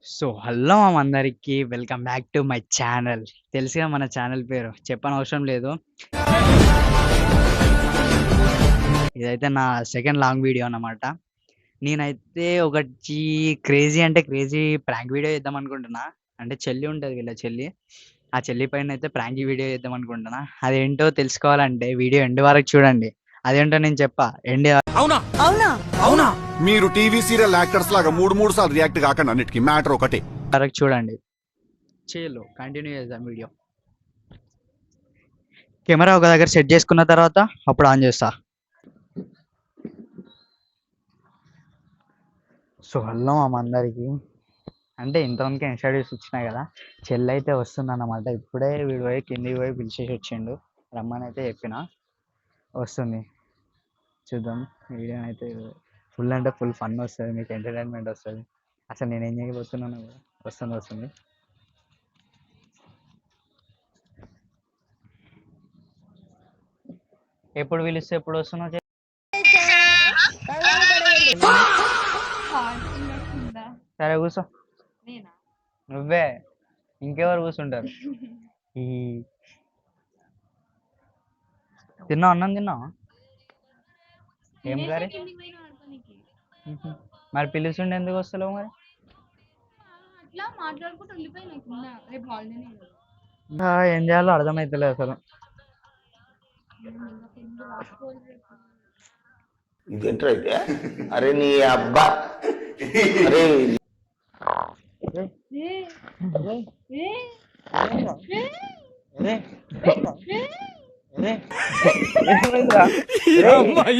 So hello అందరికి welcome back to my channel. తెలుసుగా మన ఛానల్ పేరు చెప్పనవసరం లేదు. ఇదైతే నా సెకండ్ లాంగ్ వీడియో అన్నమాట. నేనైతే ఒకటి క్రేజీ అంటే క్రేజీ ప్రాంక్ వీడియో చేద్దాం అనుకుంటున్నా. అంటే చెల్లి ఉంటుంది వీళ్ళ చెల్లి. ఆ చెల్లి పైన అయితే ప్రాంక్ వీడియో చేద్దాం అనుకుంటున్నా. అదేంటో తెలుసుకోవాలంటే వీడియో ఎండ్ వరకు చూడండి. అదేంటో నేను చెప్పా ఎండ్ అవునా అవునా అవునా మీరు టీవీ సీరియల్ యాక్టర్స్ లాగా మూడు సార్లు రియాక్ట్ కాకండి, అన్నిటికీ మ్యాటర్ ఒకటే. వరకు చూడండి. చేలో కంటిన్యూ చేద్దాం వీడియో. కెమెరా ఒక దగ్గర సెట్ చేసుకున్న తర్వాత అప్పుడు ఆన్ చేస్తా. సో హలో అందరికి, అంటే ఇంతమందికి ఇన్స్ట్రడ్యూస్ ఇచ్చినా కదా, చెల్లి అయితే వస్తుంది అన్నమాట. ఇప్పుడే వీడు పోయి కిందికి పోయి పిలిచేసి వచ్చిండు, రమ్మని అయితే చెప్పిన. వస్తుంది, చూద్దాం. వీడియో అయితే ఫుల్ అంటే ఫుల్ ఫన్ వస్తుంది, మీకు ఎంటర్టైన్మెంట్ వస్తుంది. అసలు నేను ఏం చేయబోతున్నాను కూడా వస్తుంది. ఎప్పుడు పిలిస్తే ఎప్పుడు వస్తున్నావు? సరే కూర్చో. నువ్వే, ఇంకెవరు కూర్చుంటారు? ఈ తిన్నావు? అన్నం తిన్నావా? ఏం కర్రీ? మరి పిలుచుండే ఎందుకు వస్తలేవు మరి? ఏం చేయాలో అర్థమైతలేదు అసలు. ఇదేంట్రా అయితే? అరే నీ అబ్బా, అరే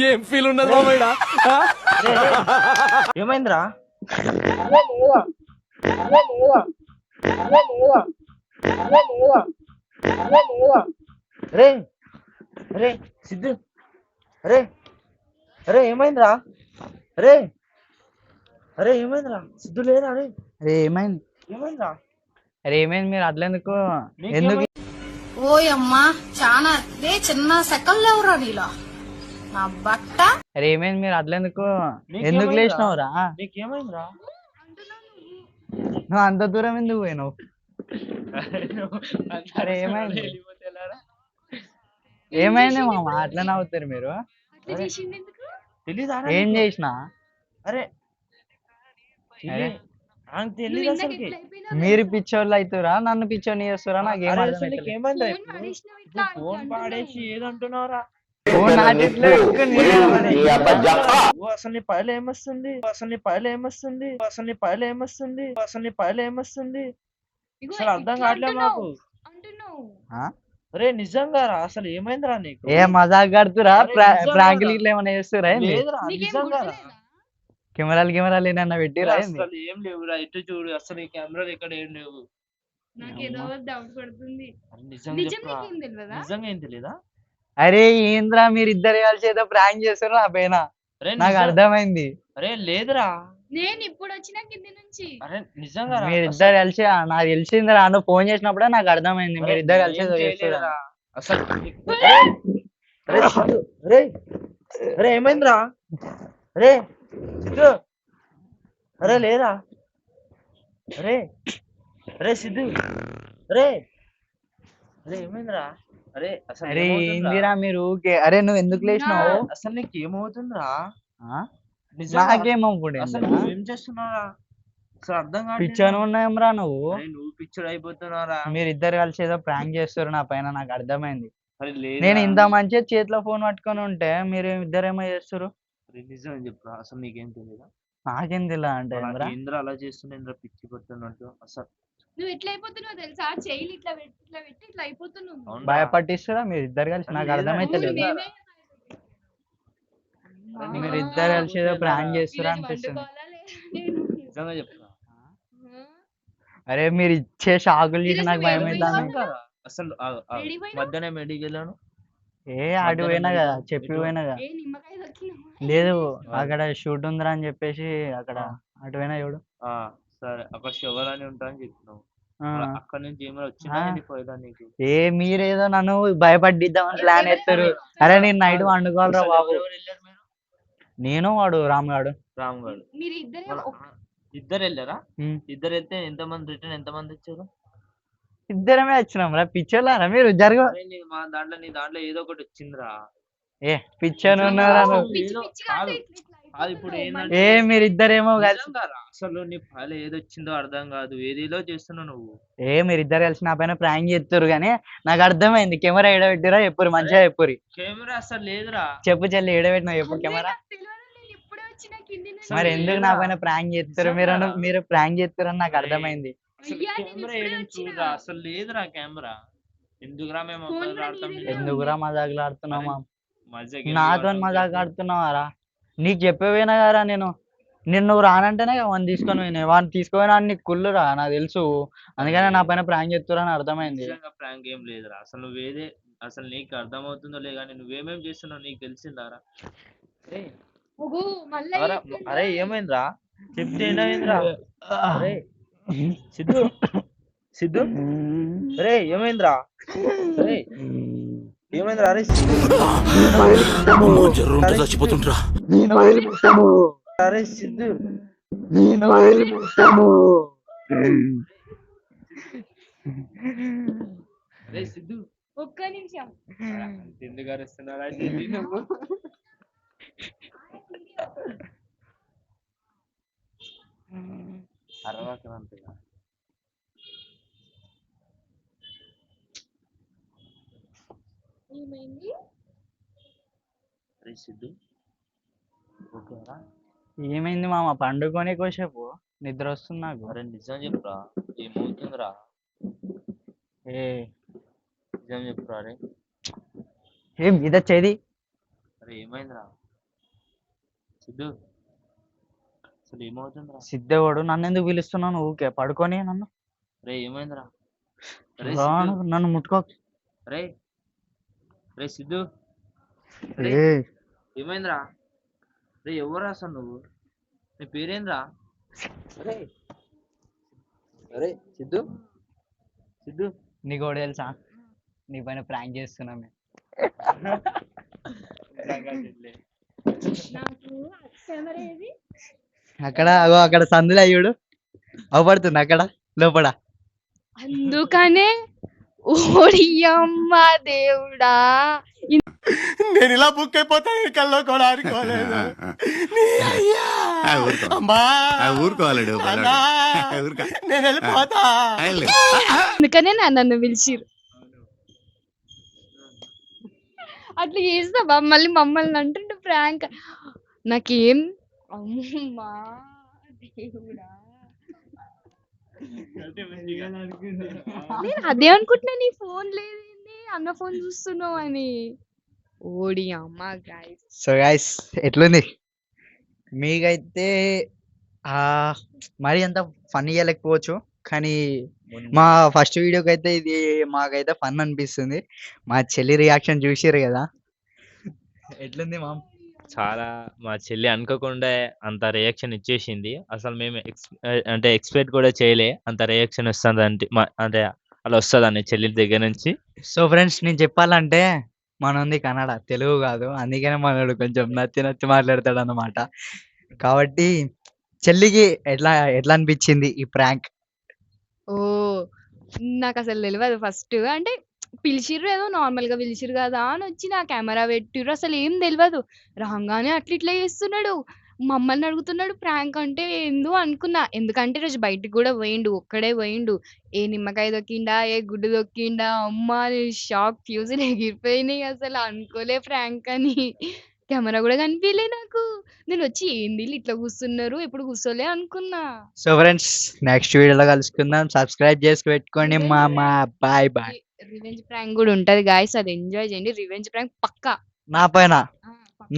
ఏం ఫీల్ ఉన్నది మామయ్య? ఏమైందిరా? రే రే సిద్ధు, అరే అరే ఏమైందిరా? అరే అరే ఏమైందిరా? సిద్ధు లేదా? అరే అరే ఏమైంది? ఏమైందిరా? అరే ఏమైంది? మీరు అట్లెందుకు? ఎందుకు? ఓయమ్మా చాలా చిన్న సెకండ్ లేవురా నీలో నా బట్ట. అరే ఏమైంది? మీరు అట్లెందుకు? ఎందుకు లేచినావురా? నీకేమైందిరా? నువ్వు అంత దూరం ఎందుకు పోయినావు? అరే ఏమైంది? ఏమైంది మామ అట్లనే అవుతారు మీరు? తెలీదా? ఏం చేసినా? అరే అరే తెలీదు అసలుకి. మీరు పిచ్చోళ్ళు అవుతారా, నన్ను పిచ్చోని చేస్తారా? నాకు ఏం అరే అర్థం అసలు అవుతలేదు. నీకేమైందిరా? ఇప్పుడు ఫోన్ పాడేసి ఏదంటున్నావురా? ఫోన్ నాటిట్లో పెట్టుకొని నీ అబ్బా జప్పా. అసలు నీ పైలు ఏమొస్తుంది? అసలు నీ పైలు ఏమొస్తుంది? అసలు నీ పైలు ఏమొస్తుంది? అసలు నీ పైలు ఏమొస్తుంది? అసలు అర్థం కావట్లే మాకు. ఆ? అరే నిజంగా రా, అసలు ఏమైందిరా నీకు? ఏ మజాక్ కడుతురా? అరే నిజంగా ప్రాంకులు రా. ఇట్లా ఏమైనా చేస్తురా? లేదురా నిజంగా రా. కెమెరాలు ఏమన్నా పెట్టిరా? అసలు ఏం లేవురా, ఇటు చూడు, అసలు ఈ కెమెరాలు ఇక్కడ ఏం లేవు. నాకేదో డౌట్ పడుతుంది. అరే నిజంగా చెప్పురా. నిజంగా ఏం తెలీదా? అరే ఏంద్రా మీరు ఇద్దరు కలిసి ఏదో ప్రాంక్ చేస్తారు నా పైన, అరే నాకు అర్థమైంది. అరే లేదురా. నేను ఇప్పుడు వచ్చిన కింది నుంచి. అరే నిజంగా రా. మీరు ఇద్దరు కలిసి నాకు తెలిసిందిరా, నువ్వు ఫోన్ చేసినప్పుడే నాకు అర్థమైంది మీరు ఇద్దరు కలిసి ఏదో ఏం చేస్తుర్రు. చేయలేదురా. అసలు అరే అరే అరే ఏమైందిరా? అరే సిద్ధు, అరే లేరా? అరే అరే సిద్ధు, అరే అరే ఏమైందిరా? అరే అసలు అరే ఏమవుతుందిరా? ఏందిరా మీరు ఊకే? అరే నువ్వు ఎందుకు లేచినావు? అసలు నీకు ఏమవుతుందిరా? ఆ? నిజంగా నాకేమవుతుంది? అసలు నువ్వేం చేస్తున్నారా? అసలు అర్థం పిచ్చోని కాదు. ఉన్నాయంరా నువ్వు. నువ్వు పిక్చర్ అయిపోతున్నారా? మీరు ఇద్దరు కలిసి ఏదో ప్రాంక్ చేస్తారు నా పైన, నాకు అర్థమైంది. అరే నేను లేదా? ఇంత మంచిగా చేతిలో ఫోన్ పట్టుకొని ఉంటే మీరు ఇద్దరేమో చేస్తారు. అరే నిజం అని చెప్పురా, అసలు నీకేం తెలియదా? నాకేం తెలియదు అంటే ఏందిరా? ఇంద్ర అలా చేస్తుండే, ఇంద్ర పిచ్చి పడుతున్నట్టు అసలు. నువ్వు ఎట్లా అయిపోతున్నావు తెలుసా? చెయ్యి ఇట్లా పెట్టి ఇట్లా అయిపోతున్నావు. అవునురా. భయపట్టిస్తారా మీరు ఇద్దరు కలిసి? నాకు లేదా? అర్థమైతలేదు. లేదా? మీరు ఇద్దరు కలిసి ఏదో ప్రాంక్ చేస్తారా అనిపిస్తుంది. నిజంగా చెప్తున్నా. అరే మీరు ఇచ్చే షాకులు చూసి నాకు భయం ఈరోజు అవుతుంది. నువ్వు కదా. అసలు మధ్యాహ్నం మెడికి వెళ్ళాను. ఏ అటు పోయినా కదా, చెప్పి పోయినా కదా. నిమ్మకాయ దొరికినావా? లేదు అక్కడ షూట్ ఉందిరా అని చెప్పేసి అక్కడ అటు పోయినా చూడు. సరే అక్కడ షవర్ అని ఉంటా అని చెప్పినావు. ఆ. అక్కడ నుంచి ఏమైనా వచ్చిందా పోయిదా నీకు? ఏ మీరేదో నన్ను భయపడ్డిద్దామని ప్లాన్ ఎత్తారు. అరే నేను నైట్ వండుకోవాలరా బాబు. ఎవరెవరు వెళ్ళారు మీరు? నేను వాడు రామ్ గాడు. రామ్ గారు. మీరు ఇద్దరే ఇద్దరు వెళ్ళారా? ఉమ్. ఇద్దరు వెళ్తే ఎంతమంది రిటర్న్ ఎంతమంది వచ్చారు? ఇద్దరమే వచ్చినాం రా, పిచ్చోళ్ళారా మీరు జరగ. అరే నీ దాంట్లో ఏదో ఒకటి వచ్చిందిరా. ఏ పిచ్చోని ఉన్నారా నువ్వు? పిచ్చి పిచ్చిగా అంటే అది ఇప్పుడు ఏంటంటే ఏ మీరు ఇద్దరేమో కలిసి, నిజంగా రా, అసలు నీ ఫైల్ ఏది వచ్చిందో అర్థం కాదు, ఏదేలో చేస్తున్నావు నువ్వు. ఏ మీరు ఇద్దరు కలిసి నా పైన ప్రాంక్ చేస్తారు కానీ నాకు అర్థమైంది. కెమెరా ఎడబెట్టిరా ఎప్పుడు మంచిగా చెప్పురి. కెమెరా అసలు లేదురా. చెప్పు చెల్లి ఎడబెట్టినావు ఎప్పుడు కెమెరా. ఇప్పుడే వచ్చిన కింది నుంచి. మరి ఎందుకు నా పైన ప్రాంక్ చేస్తారు మీరు? నిజంగా? మీరు ప్రాంక్ చేస్తారని నాకు అర్థమైంది. అసలు అయ్యా, నేను కెమెరా ఇప్పుడే ఏడని వచ్చిన. చూడరా, అసలు లేదురా కెమెరా. ఎందుకురా మేము ఫోన్ అబద్ధాలు కూడా ఆడతాం నీదే నీతో? ఎందుకురా మజాకులు ఆడుతున్నావా? మజాక్ నాతో ఎందుకు మజాకు ఆడతాం? ఆడుతున్నావారా? నీకు చెప్పేపోయినా కదా నేను. నువ్వు రానంటేనే వాడిని తీసుకొని పోయినా, వాడిని తీసుకుపోయినా నీకు కుళ్ళురా నాకు తెలుసు. అందుకనే నా పైన ప్రాంక్ చేస్తారని అర్థమైంది. నిజంగా ప్రాంక్ ఏం లేదురా. అసలు నువ్వేదే, అసలు నీకు అర్థమవుతుందో లే కానీ నువ్వేమేం చేస్తున్నావు నీకు తెలిసిందారా? ఓహో, మళ్ళా అరే చెప్తుందా? అరే ఏమైందిరా? చెప్తే ఏమైందిరా? అరే సిద్ధు, సిద్ధు, అరే ఏమైందిరా? అరే ఏమైందిరా? అరే చచ్చిపోతుంటరా. అరే సిద్ధు, అరే సిద్ధు, ఒక్క నిమిషం. ఎందుకు అరుస్తున్నారా నువ్వు? అరవకంతగా ఏమైంది? అరే సిద్ధు, ఓకేరా? ఏమైంది మామ? పండుకొని కోసేపు నిద్ర వస్తుంది నాకు. అరే నిజం చెప్పురా, ఏమవుతుందిరా? ఏ నిజం చెప్పురా. అరే ఏం మీద చేది? అరే ఏమైందిరా సిద్ధు? అసలు ఏమవుతుందిరా? సిద్ధేవాడు నన్ను ఎందుకు పిలుస్తున్నాను ఊకే? పడుకొని నన్ను అరే ఏమైందిరా? అరే రాను, సిద్ధు, నన్ను ముట్టుకో. అరే అరే సిద్ధు, అరే ఏ ఏమైందిరా? అరే ఎవరు అసలు నువ్వు? నీ పేరేంద్రా? అరే అరే సిద్ధు, సిద్ధు, నీకు ఒకటి తెలుసా? నీ పైన ప్రాంక్ చేస్తున్నాం మేము. నాకు కెమెరా ఏది? అక్కడ అగో అక్కడ సందులో అయ్యుడు అవపడుతుంది అక్కడ లోపల. అందుకనే ఓడియమ్మ దేవుడా. నేను ఇలా బుక్ అయిపోతాను కల్లో కూడా అనుకోలేదు. ఊరుకోవాలడు ఊరుకా. నేను వెళ్ళిపోతా. అందుకనే నన్ను పిలిచిరు. అట్లా చేస్తావా మళ్ళీ మమ్మల్ని అంటుంటే ప్రాంక్? నాకేం అమ్మా దేవుడా. నేను అదే అనుకుంటున్నా, నీ ఫోన్ లేదేంది, అన్న ఫోన్ చూస్తున్నావు అని. ఓడి అమ్మ గాయస్. సో గైస్ ఎట్లుంది మీకైతే? మరి అంత ఫన్ ఇవ్వలేకపోవచ్చు కానీ మా ఫస్ట్ వీడియోకి అయితే ఇది మాకైతే ఫన్ అనిపిస్తుంది. మా చెల్లి రియాక్షన్ చూసిర్రు కదా, ఎట్లుంది మామ్? చాలా, మా చెల్లి అనుకోకుండా అంత రియాక్షన్ ఇచ్చేసింది. అసలు మేము అంటే ఎక్స్పెక్ట్ కూడా చేయలే అంత రియాక్షన్ వస్తుంది అంటే అంటే అలా వస్తుందని చెల్లి దగ్గర నుంచి. సో ఫ్రెండ్స్ నేను చెప్పాలంటే మనది కన్నడ, తెలుగు కాదు. అందుకనే మనోడు కొంచెం నచ్చి నచ్చి మాట్లాడతాడు అన్నమాట. కాబట్టి చెల్లికి ఎట్లా ఎట్లా అనిపించింది ఈ ప్రాంక్? ఓ, నాకు అసలు తెలియదు ఫస్ట్. అంటే పిలిచిర్రు, ఏదో నార్మల్ గా పిలిచిర్రు కదా అని వచ్చి నా కెమెరా పెట్టిర్రు. అసలు ఏం తెలియదు. రాగానే అట్లా ఇట్లా చేస్తున్నాడు, మమ్మల్ని అడుగుతున్నాడు ప్రాంక్ అంటే ఏందో అనుకున్నా. ఎందుకంటే రోజు బయటికి కూడా పోయిండు, ఒక్కడే పోయిండు. ఏ నిమ్మకాయ దొక్కిండా, ఏ గుడ్డు దొక్కిండా, అమ్మా షాక్ ఫ్యూజులు ఎగిరిపోయినాయి. అసలు అనుకోలే ప్రాంక్ అని. కెమెరా కూడా కనిపించలే నాకు. నేను వచ్చి ఏంది వీళ్ళు ఇట్లా కూర్చున్నారు, ఎప్పుడు కూర్చోలే అనుకున్నా. సో ఫ్రెండ్స్ నెక్స్ట్ వీడియోలో కలుసుకుందాం. సబ్స్క్రైబ్ చేసి పెట్టుకోండి మామ. Bye bye. రివెంజ్ ప్రాంక్ కూడా ఉంటది గాయస్, అది ఎంజాయ్ చేయండి. రివెంజ్ ప్రాంక్ పక్కా. నా పైన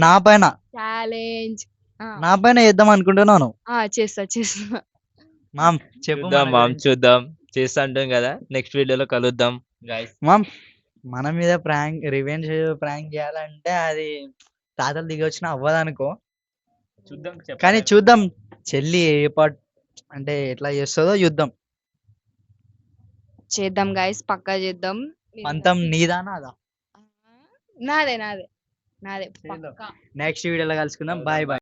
నా పైన ఛాలెంజ్ నా పైన చేద్దాం అనుకుంటున్నాను. చేస్తా చేస్తా. మామ్ చెప్పు. చూద్దాం మామ్, చూద్దాం. చేస్తా అంటాం కదా, నెక్స్ట్ వీడియోలో కలుద్దాం గైస్. మామ్ మన మీద ప్రాంక్ రివెంజ్ ప్రాంక్ చేయాలంటే అది తాతలు దిగి వచ్చినా అవ్వదు అనుకో. చూద్దాం, కానీ చూద్దాం చెల్లి ఏ పార్ట్ అంటే ఎట్లా చేస్తుందో చూద్దాం. చేద్దాం గాయస్, పక్కా చేద్దాం. పంతం నీదా నాదా? నాదే నాదే నాదే పక్కా. నెక్స్ట్ వీడియోలో కలుసుకుందాం. Bye bye.